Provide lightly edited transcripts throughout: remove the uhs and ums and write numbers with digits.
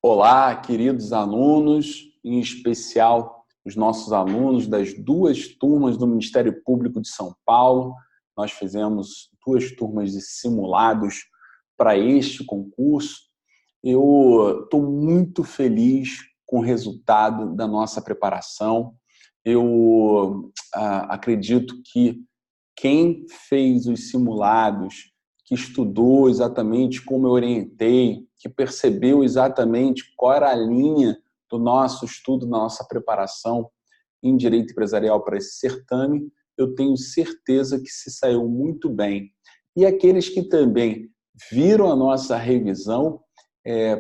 Olá, queridos alunos, em especial os nossos alunos das duas turmas do Ministério Público de São Paulo. Nós fizemos duas turmas de simulados para este concurso. Eu estou muito feliz com o resultado da nossa preparação. Eu acredito que quem fez os simulados, que estudou exatamente como eu orientei, que percebeu exatamente qual era a linha do nosso estudo, da nossa preparação em direito empresarial para esse certame, eu tenho certeza que se saiu muito bem. E aqueles que também viram a nossa revisão,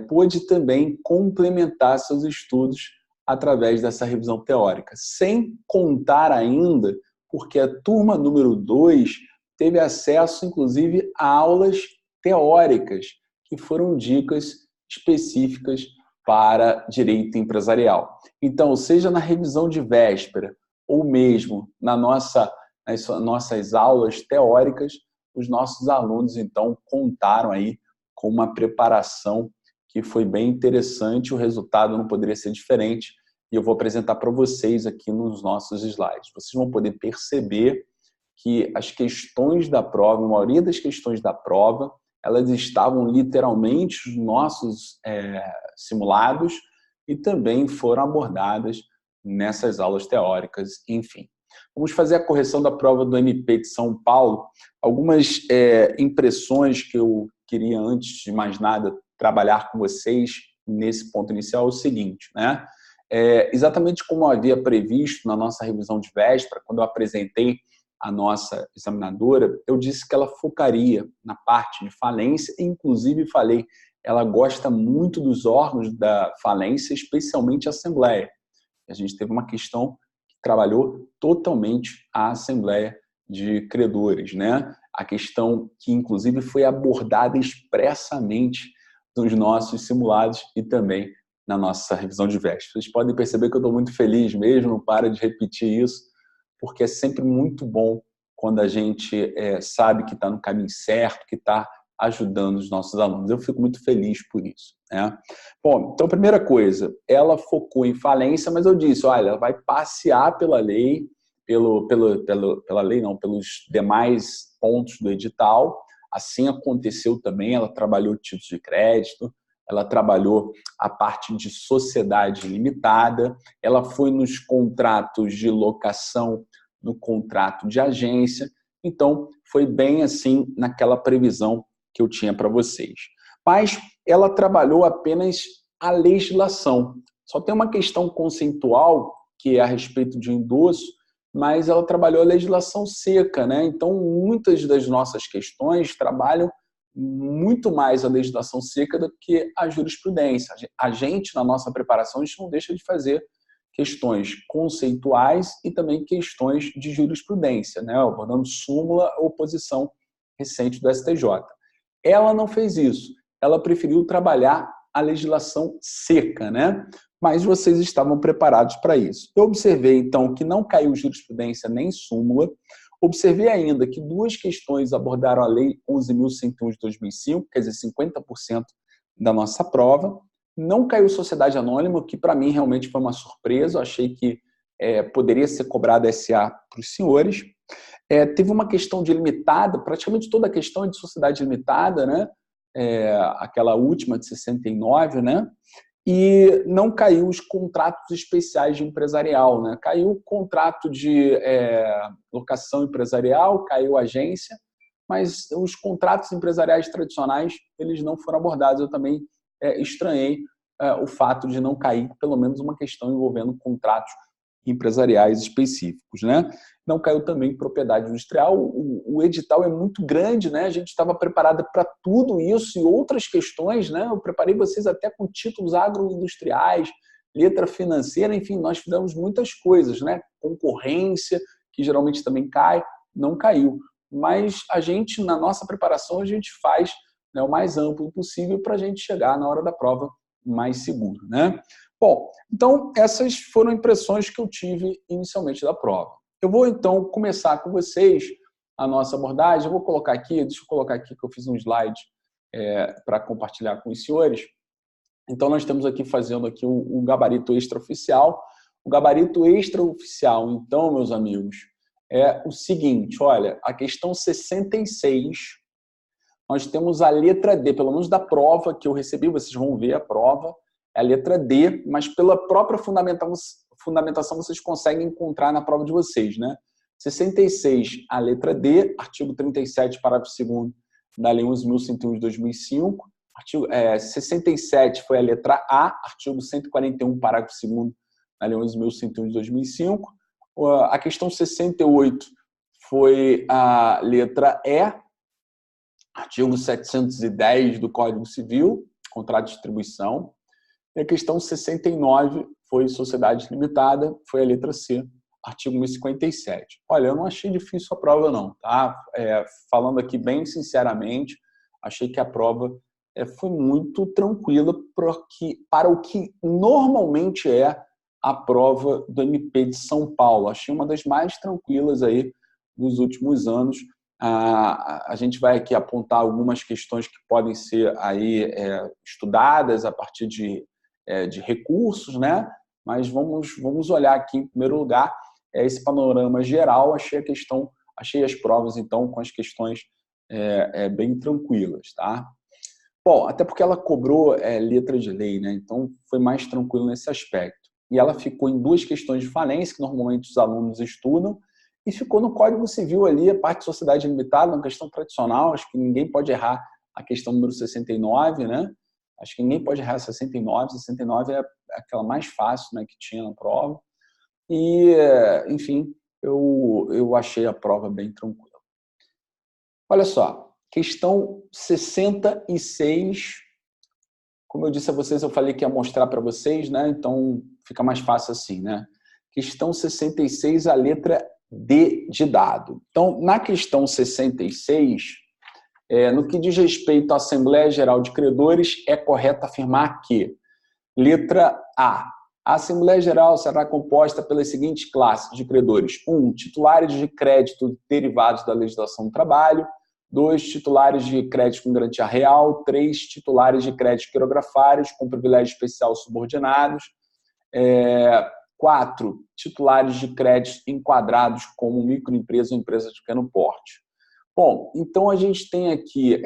pôde também complementar seus estudos através dessa revisão teórica, sem contar ainda porque a turma número 2 teve acesso, inclusive, a aulas teóricas, que foram dicas específicas para direito empresarial. Então, seja na revisão de véspera ou mesmo nas nossas aulas teóricas, os nossos alunos, então, contaram aí com uma preparação que foi bem interessante, o resultado não poderia ser diferente, e eu vou apresentar para vocês aqui nos nossos slides. Vocês vão poder perceber que as questões da prova, a maioria das questões da prova, elas estavam literalmente nos nossos simulados e também foram abordadas nessas aulas teóricas, enfim. Vamos fazer a correção da prova do MP de São Paulo. Algumas impressões que eu queria, antes de mais nada, trabalhar com vocês nesse ponto inicial é o seguinte, né? Exatamente como eu havia previsto na nossa revisão de véspera, quando eu apresentei a nossa examinadora, eu disse que ela focaria na parte de falência, e inclusive falei, ela gosta muito dos órgãos da falência, especialmente a Assembleia. A gente teve uma questão que trabalhou totalmente a Assembleia de Credores, né? A questão que, inclusive, foi abordada expressamente nos nossos simulados e também na nossa revisão de véspera. Vocês podem perceber que eu estou muito feliz mesmo, não para de repetir isso, porque é sempre muito bom quando a gente sabe que está no caminho certo, que está ajudando os nossos alunos. Eu fico muito feliz por isso, né? Bom, então, primeira coisa, ela focou em falência, mas eu disse, olha, ela vai passear pela lei, pela lei não, pelos demais pontos do edital. Assim aconteceu também, ela trabalhou títulos de crédito, ela trabalhou a parte de sociedade limitada, ela foi nos contratos de locação, no contrato de agência, então foi bem assim naquela previsão que eu tinha para vocês. Mas ela trabalhou apenas a legislação. Só tem uma questão conceitual, que é a respeito de endosso, mas ela trabalhou a legislação seca, né? Então, muitas das nossas questões trabalham muito mais a legislação seca do que a jurisprudência. A gente, na nossa preparação, a gente não deixa de fazer questões conceituais e também questões de jurisprudência, né? Abordando súmula ou posição recente do STJ. Ela não fez isso. Ela preferiu trabalhar a legislação seca, né? Mas vocês estavam preparados para isso. Eu observei, então, que não caiu jurisprudência nem súmula. Observei ainda que duas questões abordaram a Lei 11.101 de 2005, quer dizer, 50% da nossa prova. Não caiu sociedade anônima, o que para mim realmente foi uma surpresa. Eu achei que poderia ser cobrada SA para os senhores. Teve uma questão de limitada, praticamente toda a questão é de sociedade limitada, né? Aquela última de 69, né? E não caiu os contratos especiais de empresarial, né? Caiu o contrato de locação empresarial, caiu a agência, mas os contratos empresariais tradicionais, eles não foram abordados. Eu também estranhei o fato de não cair pelo menos uma questão envolvendo contratos empresariais específicos, né? Não caiu também propriedade industrial. O edital é muito grande, né? A gente estava preparada para tudo isso e outras questões, né? Eu preparei vocês até com títulos agroindustriais, letra financeira, enfim, nós fizemos muitas coisas, né? Concorrência, que geralmente também cai, não caiu. Mas a gente, na nossa preparação, a gente faz, né, o mais amplo possível para a gente chegar na hora da prova mais seguro, né? Bom, então essas foram impressões que eu tive inicialmente da prova. Eu vou então começar com vocês a nossa abordagem. Eu vou colocar aqui, deixa eu colocar aqui que eu fiz um slide para compartilhar com os senhores. Então, nós temos aqui fazendo aqui o gabarito extraoficial. O gabarito extraoficial, então, meus amigos, é o seguinte, olha, a questão 66, nós temos a letra D, pelo menos da prova que eu recebi, vocês vão ver a prova, é a letra D, mas pela própria fundamentação vocês conseguem encontrar na prova de vocês, né? 66, a letra D, artigo 37, parágrafo 2º da Lei 11.101 de 2005. 67 foi a letra A, artigo 141, parágrafo 2º da Lei 11.101 de 2005. A questão 68 foi a letra E, artigo 710 do Código Civil, contrato de distribuição. E a questão 69 foi sociedade limitada, foi a letra C, artigo 1057. Olha, eu não achei difícil a prova não, tá? Falando aqui bem sinceramente, achei que a prova foi muito tranquila para o que normalmente é a prova do MP de São Paulo. Achei uma das mais tranquilas aí dos últimos anos. A gente vai aqui apontar algumas questões que podem ser aí estudadas a partir de recursos, né? Mas vamos olhar aqui em primeiro lugar esse panorama geral. Achei as provas então com as questões bem tranquilas, tá? Bom, até porque ela cobrou letra de lei, né? Então foi mais tranquilo nesse aspecto. E ela ficou em 2 questões de falência, que normalmente os alunos estudam, e ficou no Código Civil ali, a parte de sociedade limitada, uma questão tradicional, acho que ninguém pode errar a questão número 69, né? Acho que ninguém pode errar 69 é aquela mais fácil, né, que tinha na prova. E, enfim, eu achei a prova bem tranquila. Olha só, questão 66, como eu disse a vocês, eu falei que ia mostrar para vocês, né? Então fica mais fácil assim, né? Questão 66, a letra D de dado. Então, na questão 66, no que diz respeito à Assembleia Geral de Credores, é correto afirmar que, letra A Assembleia Geral será composta pelas seguintes classes de credores. 1. Titulares de crédito derivados da legislação do trabalho. 2. Titulares de crédito com garantia real. 3. Titulares de crédito quirografários com privilégio especial subordinados. 4. Titulares de crédito enquadrados como microempresa ou empresa de pequeno porte. Bom, então a gente tem aqui,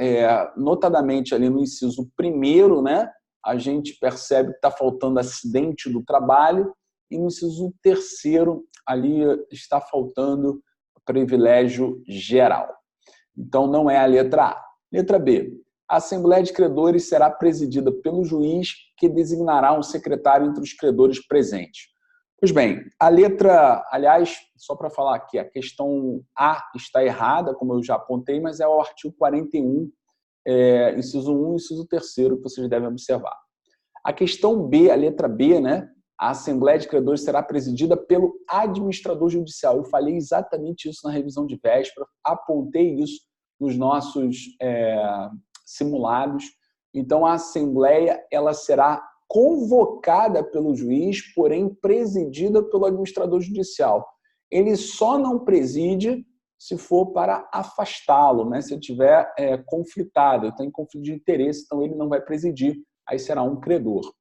notadamente ali no inciso 1º, né, a gente percebe que está faltando acidente do trabalho, e no inciso 3º ali está faltando privilégio geral. Então não é a letra A. Letra B. A Assembleia de Credores será presidida pelo juiz que designará um secretário entre os credores presentes. Pois bem, a letra, aliás, só para falar aqui, a questão A está errada, como eu já apontei, mas é o artigo 41, inciso 1 e inciso 3º, que vocês devem observar. A questão B, a letra B, né? A Assembleia de Credores será presidida pelo administrador judicial. Eu falei exatamente isso na revisão de véspera, apontei isso nos nossos simulados. Então, a Assembleia ela será convocada pelo juiz, porém presidida pelo administrador judicial. Ele só não preside se for para afastá-lo, né? Se ele estiver conflitado, ele tem conflito de interesse, então ele não vai presidir, aí será um credor.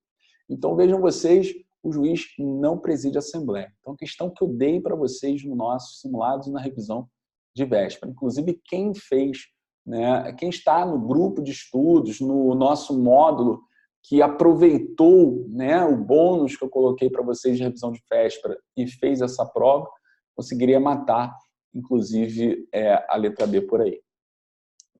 Então vejam vocês, o juiz não preside a Assembleia. Então, a questão que eu dei para vocês no nossos simulados e na revisão de véspera. Inclusive, quem fez, né, quem está no grupo de estudos, no nosso módulo, que aproveitou, né, o bônus que eu coloquei para vocês de revisão de véspera e fez essa prova, conseguiria matar, inclusive, a letra B por aí.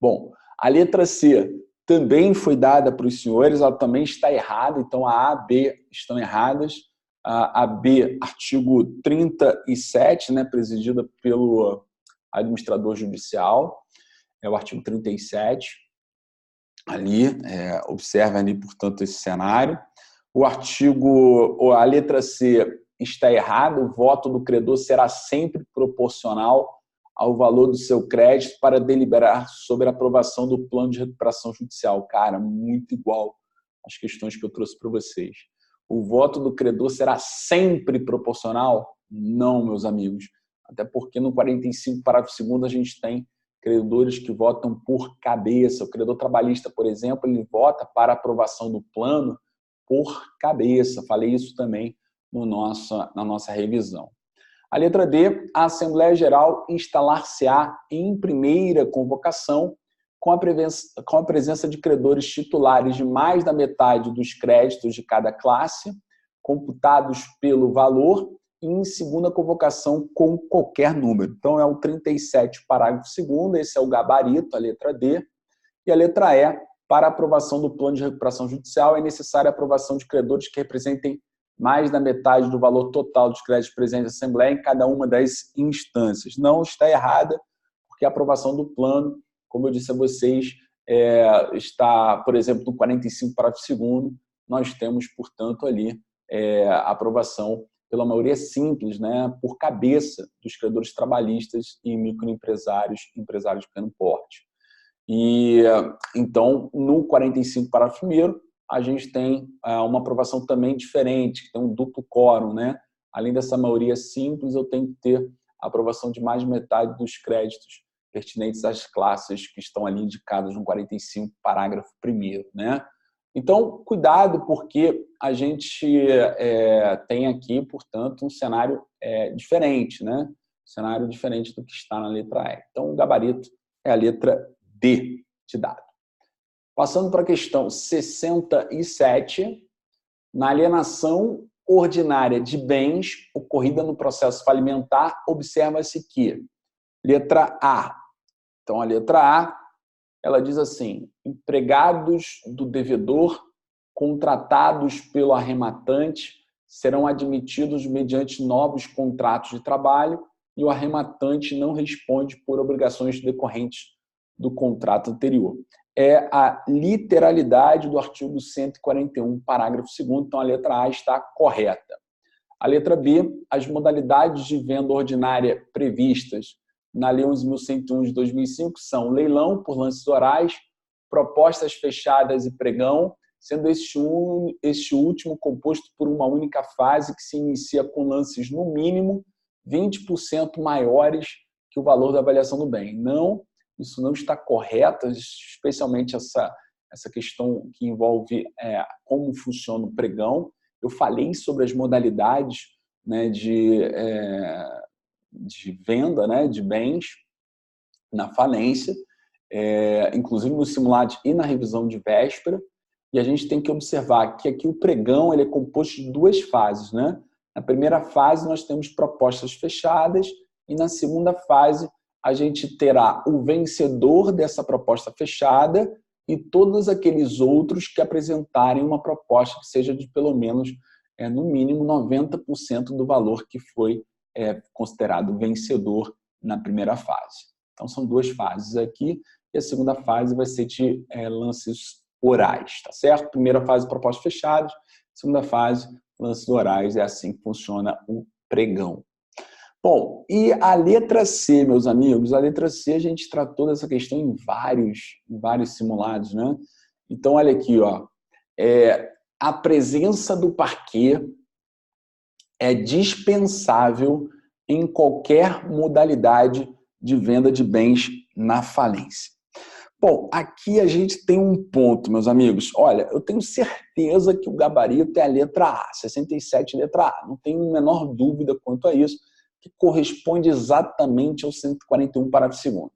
Bom, a letra C também foi dada para os senhores, ela também está errada, então a A e a B estão erradas. A B, artigo 37, né, presidida pelo administrador judicial, é o artigo 37. Ali, observa ali, portanto, esse cenário. A letra C está errada, o voto do credor será sempre proporcional ao valor do seu crédito para deliberar sobre a aprovação do plano de recuperação judicial. Cara, muito igual às questões que eu trouxe para vocês. O voto do credor será sempre proporcional? Não, meus amigos. Até porque no 45, parágrafo 2º, a gente tem credores que votam por cabeça. O credor trabalhista, por exemplo, ele vota para aprovação do plano por cabeça. Falei isso também na nossa revisão. A letra D, a Assembleia Geral instalar-se-á em primeira convocação com a presença de credores titulares de mais da metade dos créditos de cada classe, computados pelo valor, e em segunda convocação com qualquer número. Então, é o 37, parágrafo 2º, esse é o gabarito, a letra D. E a letra E, para aprovação do plano de recuperação judicial, é necessária a aprovação de credores que representem mais da metade do valor total dos créditos presentes na Assembleia em cada uma das instâncias. Não está errada, porque a aprovação do plano, como eu disse a vocês, está, por exemplo, no 45, parágrafo 2º, nós temos, portanto, ali a aprovação pela maioria simples, né, por cabeça dos credores trabalhistas e microempresários, empresários de pequeno porte. E, então, no 45, parágrafo 1º, a gente tem uma aprovação também diferente, que tem um duplo quórum, né? Além dessa maioria simples, eu tenho que ter a aprovação de mais de metade dos créditos pertinentes às classes que estão ali indicadas no 45, parágrafo 1º, né? Então, cuidado, porque a gente tem aqui, portanto, um cenário diferente, né? Um cenário diferente do que está na letra E. Então, o gabarito é a letra D de dado. Passando para a questão 67, na alienação ordinária de bens ocorrida no processo falimentar, observa-se que, letra A, então a letra A, ela diz assim, empregados do devedor contratados pelo arrematante serão admitidos mediante novos contratos de trabalho e o arrematante não responde por obrigações decorrentes do contrato anterior. É a literalidade do artigo 141, parágrafo 2º, então a letra A está correta. A letra B, as modalidades de venda ordinária previstas na Lei 11.101 de 2005 são leilão por lances orais, propostas fechadas e pregão, sendo este último composto por uma única fase que se inicia com lances no mínimo 20% maiores que o valor da avaliação do bem. Não, isso não está correto, especialmente essa questão que envolve como funciona o pregão. Eu falei sobre as modalidades, né, de venda, né, de bens na falência, inclusive no simulado e na revisão de véspera, e a gente tem que observar que aqui o pregão ele é composto de duas fases, né? Na primeira fase nós temos propostas fechadas e na segunda fase a gente terá o vencedor dessa proposta fechada e todos aqueles outros que apresentarem uma proposta que seja de pelo menos, no mínimo, 90% do valor que foi considerado vencedor na primeira fase. Então, são duas fases aqui, e a segunda fase vai ser de lances orais, tá certo? Primeira fase, propostas fechadas, segunda fase, lances orais, é assim que funciona o pregão. Bom, e a letra C, meus amigos, a letra C a gente tratou dessa questão em vários simulados, né? Então, olha aqui, ó, a presença do parquê é dispensável em qualquer modalidade de venda de bens na falência. Bom, aqui a gente tem um ponto, meus amigos. Olha, eu tenho certeza que o gabarito é a letra A, 67, letra A. Não tenho a menor dúvida quanto a isso, que corresponde exatamente ao 141, parágrafo 2º.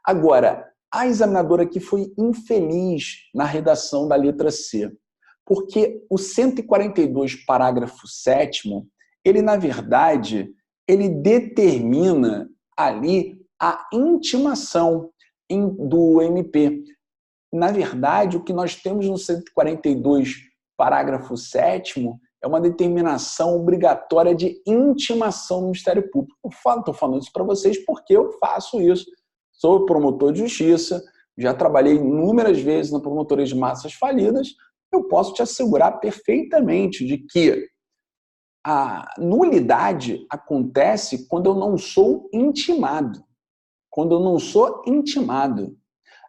Agora, a examinadora aqui foi infeliz na redação da letra C, porque o 142, parágrafo 7º, ele, na verdade, ele determina ali a intimação do MP. Na verdade, o que nós temos no 142, parágrafo 7º, é uma determinação obrigatória de intimação do Ministério Público. Estou falando isso para vocês porque eu faço isso. Sou promotor de justiça, já trabalhei inúmeras vezes na promotoria de massas falidas. Eu posso te assegurar perfeitamente de que a nulidade acontece quando eu não sou intimado. Quando eu não sou intimado.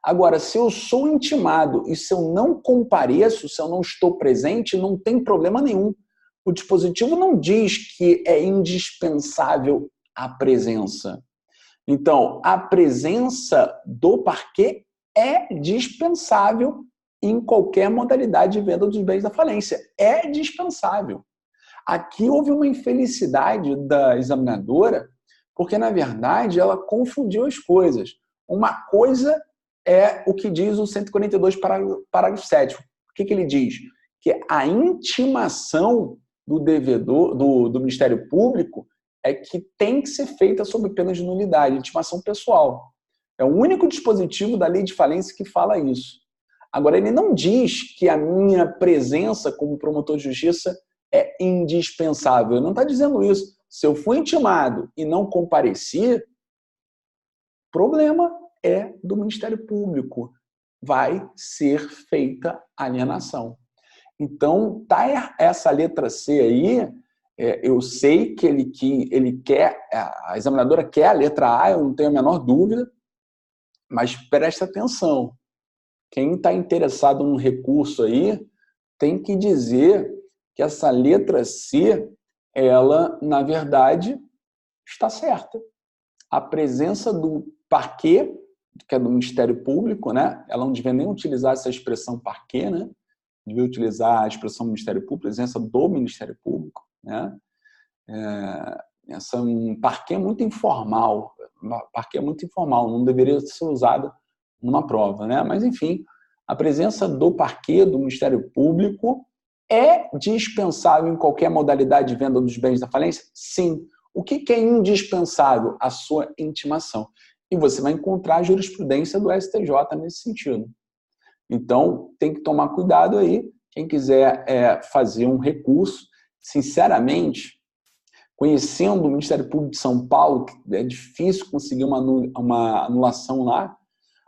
Agora, se eu sou intimado e se eu não compareço, se eu não estou presente, não tem problema nenhum. O dispositivo não diz que é indispensável a presença. Então, a presença do parquê é dispensável em qualquer modalidade de venda dos bens da falência. É dispensável. Aqui houve uma infelicidade da examinadora, porque, na verdade, ela confundiu as coisas. Uma coisa é o que diz o 142, parágrafo 7º. O que ele diz? Que a intimação do devedor, do Ministério Público, é que tem que ser feita sob pena de nulidade, intimação pessoal. É o único dispositivo da lei de falência que fala isso. Agora, ele não diz que a minha presença como promotor de justiça é indispensável. Ele não está dizendo isso. Se eu fui intimado e não compareci, problema é do Ministério Público. Vai ser feita alienação. Então, tá essa letra C aí, eu sei que ele quer, a examinadora quer a letra A, eu não tenho a menor dúvida, mas presta atenção. Quem está interessado num recurso aí tem que dizer que essa letra C, ela, na verdade, está certa. A presença do parquet, que é do Ministério Público, né? Ela não devia nem utilizar essa expressão parquet, né? Devia utilizar a expressão Ministério Público, presença do Ministério Público, né? Um parquet muito informal, não deveria ser usada numa prova, né? Mas, enfim, a presença do parquet, do Ministério Público, é dispensável em qualquer modalidade de venda dos bens da falência? Sim. O que é indispensável? A sua intimação. E você vai encontrar a jurisprudência do STJ nesse sentido. Então, tem que tomar cuidado aí. Quem quiser fazer um recurso, sinceramente, conhecendo o Ministério Público de São Paulo, que é difícil conseguir uma anulação lá,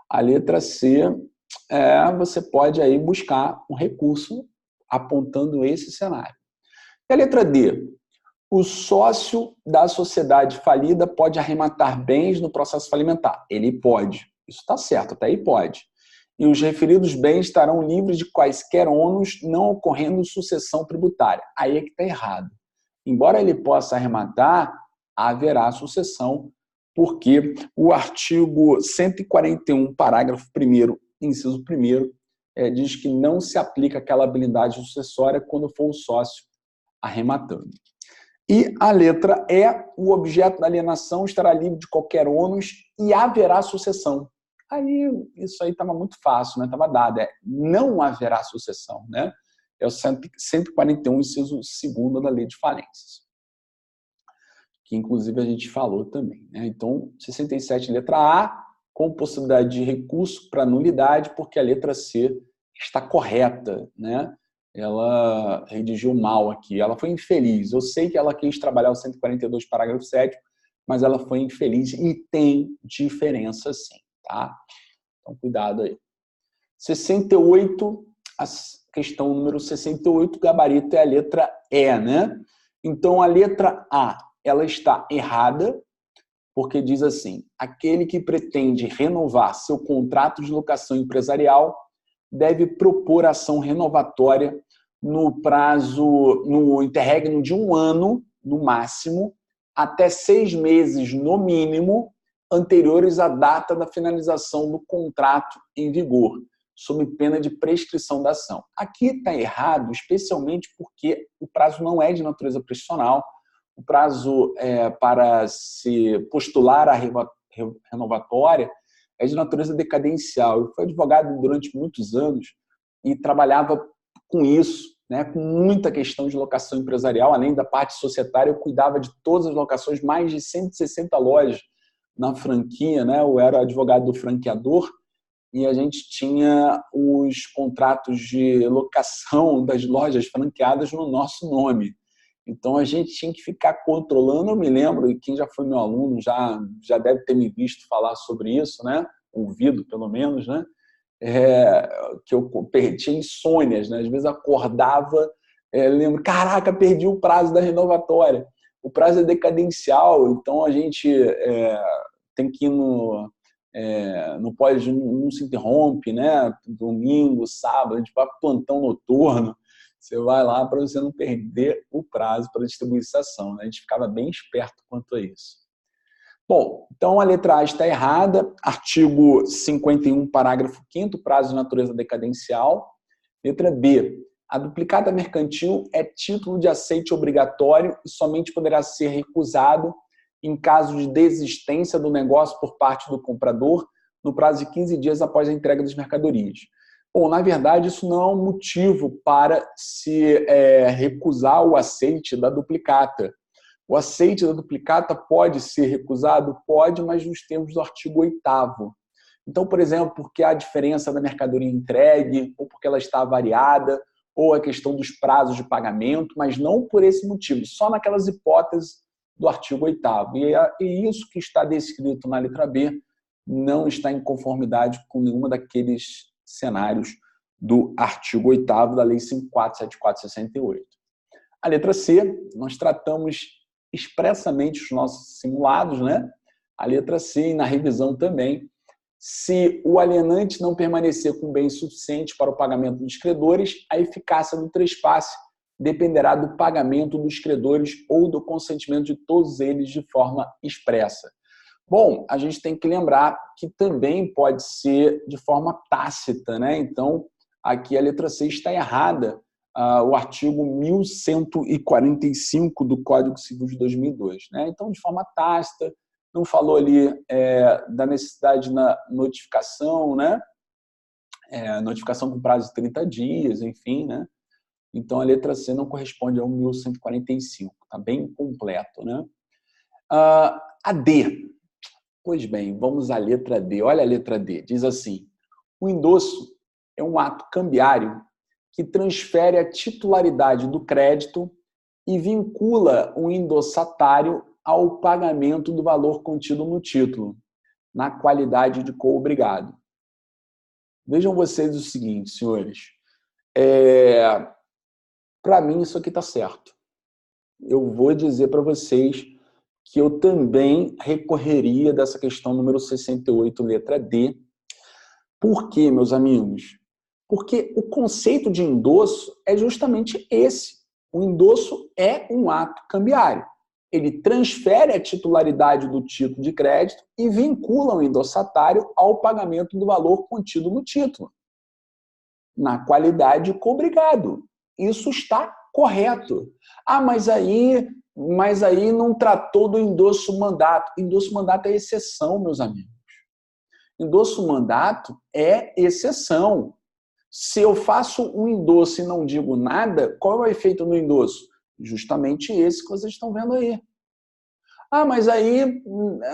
a letra C, você pode aí buscar um recurso apontando esse cenário. E a letra D? O sócio da sociedade falida pode arrematar bens no processo falimentar. Ele pode. Isso está certo, até aí pode. E os referidos bens estarão livres de quaisquer ônus não ocorrendo sucessão tributária. Aí é que está errado. Embora ele possa arrematar, haverá sucessão, porque o artigo 141, parágrafo 1º, inciso 1º, diz que não se aplica aquela habilidade sucessória quando for o sócio arrematando. E a letra E, o objeto da alienação estará livre de qualquer ônus e haverá sucessão. Aí, isso aí estava muito fácil, né? Estava dado, não haverá sucessão, né? É o 141, inciso 2º da Lei de Falências, que inclusive a gente falou também, né? Então, 67, letra A, com possibilidade de recurso para nulidade, porque a letra C está correta, né? Ela redigiu mal aqui, ela foi infeliz. Eu sei que ela quis trabalhar o 142, parágrafo 7º, mas ela foi infeliz e tem diferença sim, tá? Então, cuidado aí. 68, a questão número 68, gabarito é a letra E, né? Então, a letra A, ela está errada, porque diz assim: aquele que pretende renovar seu contrato de locação empresarial deve propor ação renovatória no interregno de 1 ano, no máximo, até 6 meses, no mínimo, anteriores à data da finalização do contrato em vigor, sob pena de prescrição da ação. Aqui está errado, especialmente porque o prazo não é de natureza prescricional, o prazo para se postular a renovatória é de natureza decadencial. Eu fui advogado durante muitos anos e trabalhava com isso, né, com muita questão de locação empresarial, além da parte societária, eu cuidava de todas as locações, mais de 160 lojas na franquia, né? Eu era advogado do franqueador e a gente tinha os contratos de locação das lojas franqueadas no nosso nome. Então, a gente tinha que ficar controlando. Eu me lembro, e quem já foi meu aluno já deve ter me visto falar sobre isso, né? Ouvido, pelo menos, né? Que eu tinha insônias, né? Às vezes acordava, lembro, caraca, perdi o prazo da renovatória. O prazo é decadencial, então a gente tem que ir não pode, não se interrompe, né? Domingo, sábado, a gente vai para plantão noturno. Você vai lá para você não perder o prazo para distribuir essa ação, né? A gente ficava bem esperto quanto a isso. Bom, então a letra A está errada. Artigo 51, parágrafo 5º, prazo de natureza decadencial. Letra B. A duplicata mercantil é título de aceite obrigatório e somente poderá ser recusado em caso de desistência do negócio por parte do comprador no prazo de 15 dias após a entrega das mercadorias. Bom, na verdade, isso não é um motivo para se recusar o aceite da duplicata. O aceite da duplicata pode ser recusado? Pode, mas nos termos do artigo 8º. Então, por exemplo, porque há diferença da mercadoria entregue, ou porque ela está variada, ou a questão dos prazos de pagamento, mas não por esse motivo, só naquelas hipóteses do artigo 8º. E isso que está descrito na letra B não está em conformidade com nenhuma daqueles cenários do artigo 8º da Lei 54.74/68. A letra C, nós tratamos expressamente os nossos simulados, né? A letra C, e na revisão também, se o alienante não permanecer com bens suficientes para o pagamento dos credores, a eficácia do trespasse dependerá do pagamento dos credores ou do consentimento de todos eles de forma expressa. Bom, a gente tem que lembrar que também pode ser de forma tácita, né? Então, aqui a letra C está errada, o artigo 1145 do Código Civil de 2002, né? Então, de forma tácita, não falou ali da necessidade na notificação, né? Notificação com prazo de 30 dias, enfim, né? Então, a letra C não corresponde ao 1145, está bem incompleto, né? A D. Pois bem, vamos à letra D. Olha a letra D. Diz assim: o endosso é um ato cambiário que transfere a titularidade do crédito e vincula o endossatário ao pagamento do valor contido no título, na qualidade de coobrigado. Vejam vocês o seguinte, senhores. Para mim, isso aqui está certo. Eu vou dizer para vocês que eu também recorreria dessa questão número 68, letra D. Por quê, meus amigos? Porque o conceito de endosso é justamente esse. O endosso é um ato cambiário. Ele transfere a titularidade do título de crédito e vincula o endossatário ao pagamento do valor contido no título, na qualidade de coobrigado. Isso está correto. Mas aí não tratou do endosso mandato. Endosso mandato é exceção, meus amigos. Endosso mandato é exceção. Se eu faço um endosso e não digo nada, qual é o efeito no endosso? Justamente esse que vocês estão vendo aí.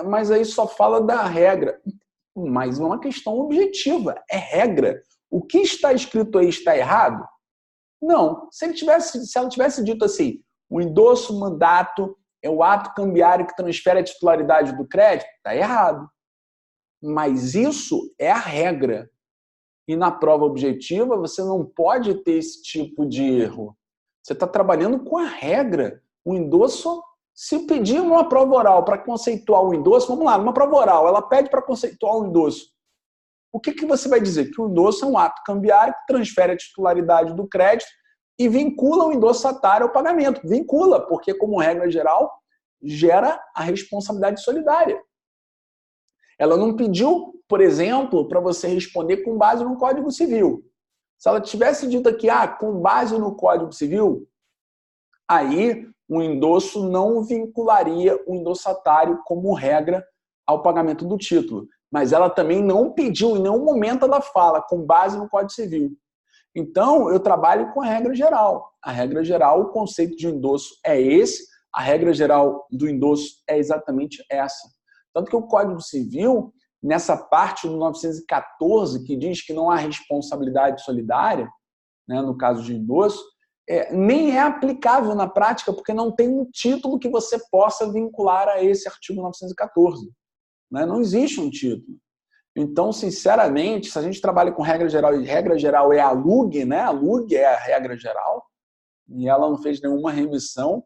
Mas aí só fala da regra. Mas é uma questão objetiva, é regra. O que está escrito aí está errado? Não. Se ela tivesse dito assim, o endosso mandato é o ato cambiário que transfere a titularidade do crédito, está errado. Mas isso é a regra. E na prova objetiva, você não pode ter esse tipo de erro. Você está trabalhando com a regra. O endosso, se pedir uma prova oral para conceituar o endosso, vamos lá, numa prova oral, ela pede para conceituar o endosso. O que você vai dizer? Que o endosso é um ato cambiário que transfere a titularidade do crédito e vincula o endossatário ao pagamento. Vincula, porque, como regra geral, gera a responsabilidade solidária. Ela não pediu, por exemplo, para você responder com base no Código Civil. Se ela tivesse dito aqui, com base no Código Civil, aí o endosso não vincularia o endossatário como regra ao pagamento do título. Mas ela também não pediu, em nenhum momento ela fala, com base no Código Civil. Então, eu trabalho com a regra geral. A regra geral, o conceito de endosso é esse, a regra geral do endosso é exatamente essa. Tanto que o Código Civil, nessa parte do 914, que diz que não há responsabilidade solidária, né, no caso de endosso, nem é aplicável na prática, porque não tem um título que você possa vincular a esse artigo 914. Né? Não existe um título. Então, sinceramente, se a gente trabalha com regra geral, e regra geral é a LUG, né? A LUG é a regra geral, e ela não fez nenhuma remissão,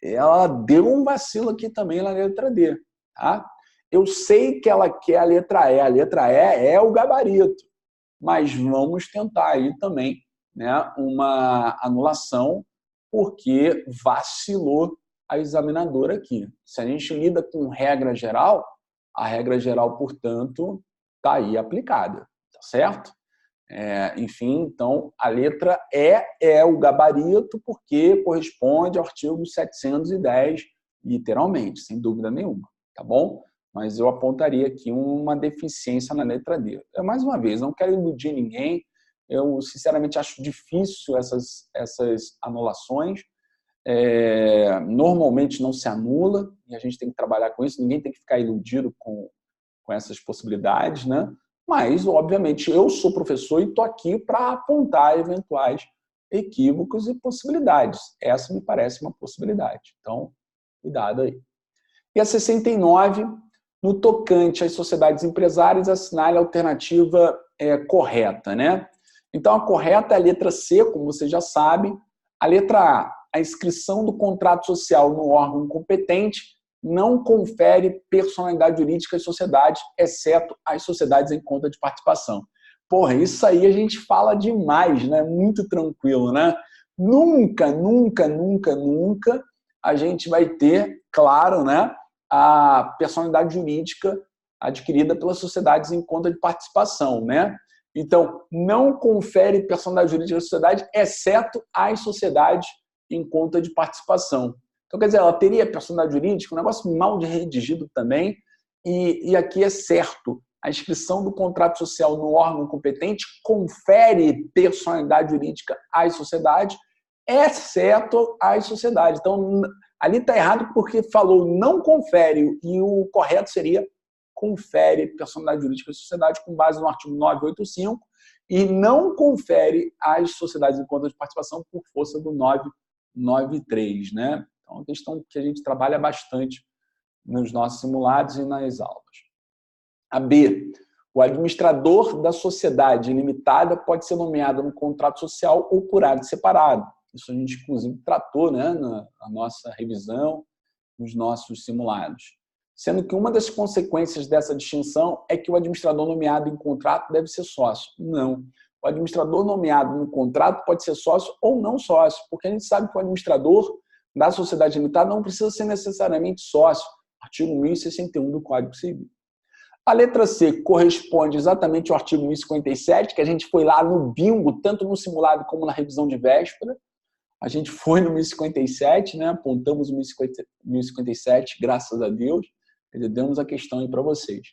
ela deu um vacilo aqui também na letra D. Tá? Eu sei que ela quer a letra E é o gabarito, mas vamos tentar aí também, né, uma anulação, porque vacilou a examinadora aqui. Se a gente lida com regra geral, a regra geral, portanto, está aí aplicada, tá certo? Enfim, então a letra E é o gabarito porque corresponde ao artigo 710, literalmente, sem dúvida nenhuma, tá bom? Mas eu apontaria aqui uma deficiência na letra D. Mais uma vez, não quero iludir ninguém, eu sinceramente acho difícil essas anulações. Normalmente não se anula, e a gente tem que trabalhar com isso, ninguém tem que ficar iludido com essas possibilidades, né? Mas, obviamente, eu sou professor e estou aqui para apontar eventuais equívocos e possibilidades. Essa me parece uma possibilidade. Então, cuidado aí. E a 69, no tocante às sociedades empresárias, assinale a alternativa correta, né? Então, a correta é a letra C, como você já sabe. A letra A inscrição do contrato social no órgão competente não confere personalidade jurídica às sociedades, exceto as sociedades em conta de participação. Porra, isso aí a gente fala demais, né? Muito tranquilo, né? Nunca, nunca, nunca, nunca a gente vai ter, claro, né, a personalidade jurídica adquirida pelas sociedades em conta de participação, né? Então, não confere personalidade jurídica à sociedade, exceto as sociedades em conta de participação. Então, quer dizer, ela teria personalidade jurídica, um negócio mal redigido também, e aqui é certo, a inscrição do contrato social no órgão competente confere personalidade jurídica às sociedades, exceto às sociedades. Então, ali está errado porque falou não confere, e o correto seria confere personalidade jurídica às sociedades com base no artigo 985 e não confere às sociedades em conta de participação por força do 993, né? Então, é uma questão que a gente trabalha bastante nos nossos simulados e nas aulas. A B, o administrador da sociedade limitada pode ser nomeado no contrato social ou por ato separado. Isso a gente, inclusive, tratou, né, na nossa revisão, nos nossos simulados. Sendo que uma das consequências dessa distinção é que o administrador nomeado em contrato deve ser sócio. Não. O administrador nomeado no contrato pode ser sócio ou não sócio, porque a gente sabe que o administrador da sociedade limitada não precisa ser necessariamente sócio. Artigo 1061 do Código Civil. A letra C corresponde exatamente ao artigo 1057, que a gente foi lá no bingo, tanto no simulado como na revisão de véspera. A gente foi no 1057, né? Apontamos o 1057, graças a Deus. Demos a questão aí para vocês.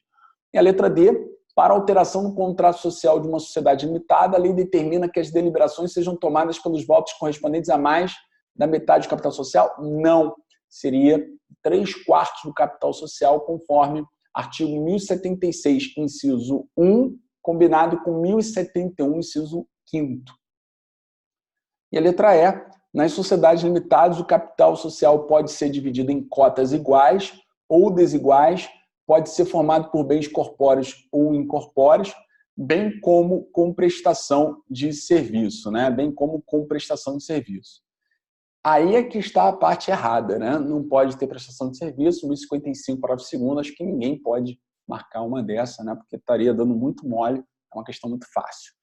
E a letra D, para alteração no contrato social de uma sociedade limitada, a lei determina que as deliberações sejam tomadas pelos votos correspondentes a mais da metade do capital social? Não. Seria 3/4 do capital social, conforme artigo 1076, inciso 1, combinado com 1071, inciso 5º. E a letra E, nas sociedades limitadas, o capital social pode ser dividido em cotas iguais ou desiguais, pode ser formado por bens corpóreos ou incorpóreos, bem como com prestação de serviço, né? Bem como com prestação de serviço. Aí é que está a parte errada, né? Não pode ter prestação de serviço, 1055, parágrafo 2º, acho que ninguém pode marcar uma dessa, né? Porque estaria dando muito mole, é uma questão muito fácil.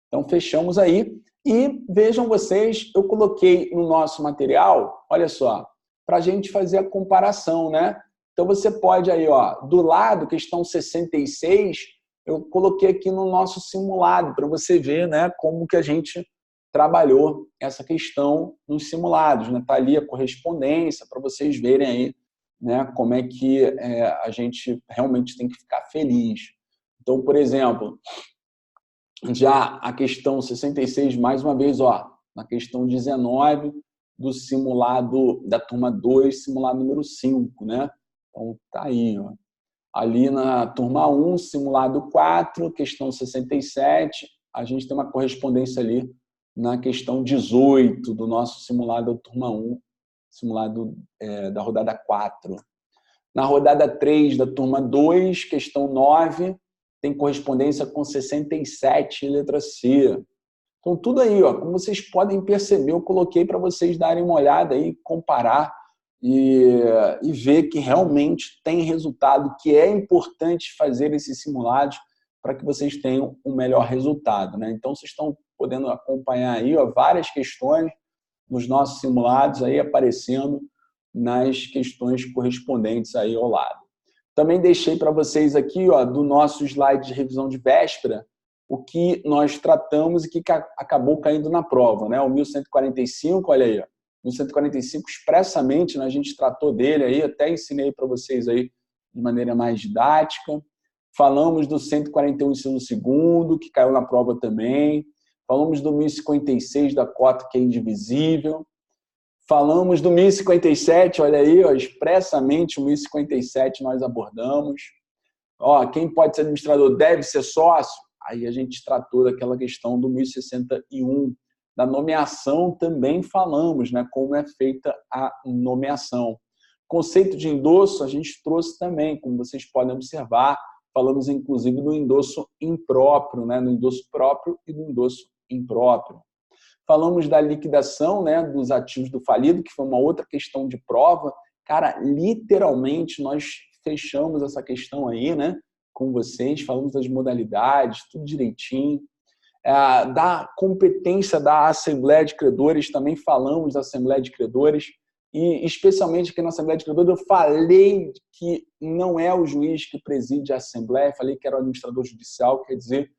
Então, fechamos aí. E vejam vocês, eu coloquei no nosso material, olha só, para a gente fazer a comparação, né? Então, você pode aí, ó, do lado, questão 66, eu coloquei aqui no nosso simulado, para você ver, né, como que a gente trabalhou essa questão nos simulados, né? Tá ali a correspondência, para vocês verem aí, né, como é que a gente realmente tem que ficar feliz. Então, por exemplo, já a questão 66, mais uma vez, ó, na questão 19 do simulado da turma 2, simulado número 5, né? Então, tá aí, ó. Ali na turma 1, simulado 4, questão 67, a gente tem uma correspondência ali na questão 18 do nosso simulado da turma 1, simulado da rodada 4. Na rodada 3 da turma 2, questão 9, tem correspondência com 67, letra C. Então, tudo aí, ó, como vocês podem perceber, eu coloquei para vocês darem uma olhada aí, comparar e ver que realmente tem resultado, que é importante fazer esses simulados para que vocês tenham um melhor resultado, né? Então, vocês estão podendo acompanhar aí, ó, várias questões nos nossos simulados aí aparecendo nas questões correspondentes aí ao lado. Também deixei para vocês aqui, ó, do nosso slide de revisão de véspera, o que nós tratamos e que acabou caindo na prova, né? O 1145, olha aí, ó, 1145 expressamente, né, a gente tratou dele aí, até ensinei para vocês aí de maneira mais didática. Falamos do 141, inciso segundo, que caiu na prova também. Falamos do 1056 da cota, que é indivisível. Falamos do 1057, olha aí, ó, expressamente o 1057 nós abordamos. Ó, quem pode ser administrador deve ser sócio. Aí a gente tratou daquela questão do 1061, da nomeação também falamos, né, como é feita a nomeação. Conceito de endosso a gente trouxe também, como vocês podem observar, falamos inclusive do endosso impróprio, né, do endosso próprio e do endosso impróprio. Falamos da liquidação, né, dos ativos do falido, que foi uma outra questão de prova. Cara, literalmente nós fechamos essa questão aí, né, com vocês, falamos das modalidades, tudo direitinho. Da competência da Assembleia de Credores, também falamos da Assembleia de Credores, e especialmente aqui na Assembleia de Credores eu falei que não é o juiz que preside a Assembleia, falei que era o administrador judicial, quer dizer,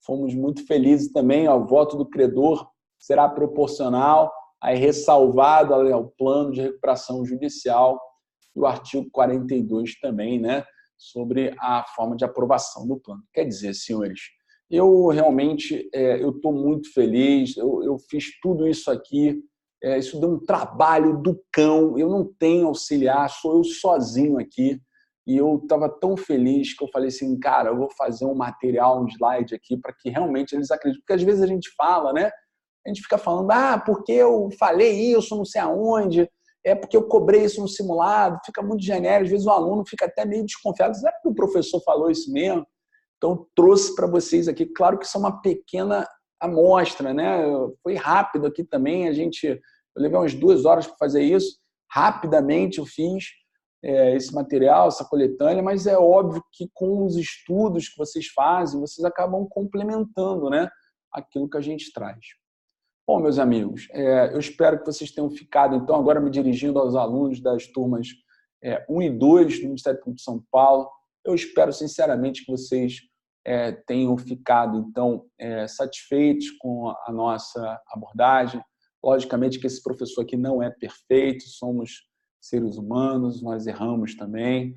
fomos muito felizes também, o voto do credor será proporcional, aí ressalvado ao plano de recuperação judicial, e o artigo 42 também, né, sobre a forma de aprovação do plano. Quer dizer, senhores, eu realmente estou muito feliz, eu fiz tudo isso aqui, isso deu um trabalho do cão, eu não tenho auxiliar, sou eu sozinho aqui, e eu estava tão feliz que eu falei assim, cara, eu vou fazer um material, um slide aqui, para que realmente eles acreditem, porque às vezes a gente fala, né, a gente fica falando, porque eu falei isso, não sei aonde, é porque eu cobrei isso no simulado, fica muito genérico, às vezes o aluno fica até meio desconfiado, será que o professor falou isso mesmo? Então, trouxe para vocês aqui, claro que isso é uma pequena amostra, né? Foi rápido aqui também, eu levei umas 2 horas para fazer isso, rapidamente eu fiz esse material, essa coletânea, mas é óbvio que com os estudos que vocês fazem, vocês acabam complementando, né, aquilo que a gente traz. Bom, meus amigos, eu espero que vocês tenham ficado, então, agora me dirigindo aos alunos das turmas 1 e 2 do Ministério Público de São Paulo. Eu espero, sinceramente, que vocês tenham ficado, então, satisfeitos com a nossa abordagem. Logicamente que esse professor aqui não é perfeito, somos seres humanos, nós erramos também.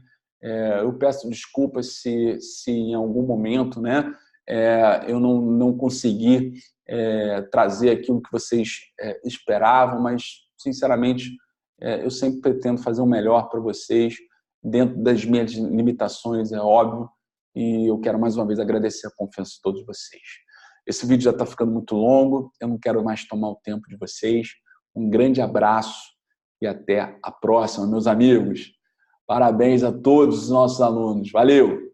Eu peço desculpas se em algum momento, né, eu não consegui trazer aquilo que vocês esperavam, mas, sinceramente, eu sempre pretendo fazer o melhor para vocês, dentro das minhas limitações, é óbvio, e eu quero mais uma vez agradecer a confiança de todos vocês. Esse vídeo já está ficando muito longo, eu não quero mais tomar o tempo de vocês. Um grande abraço e até a próxima, meus amigos. Parabéns a todos os nossos alunos. Valeu!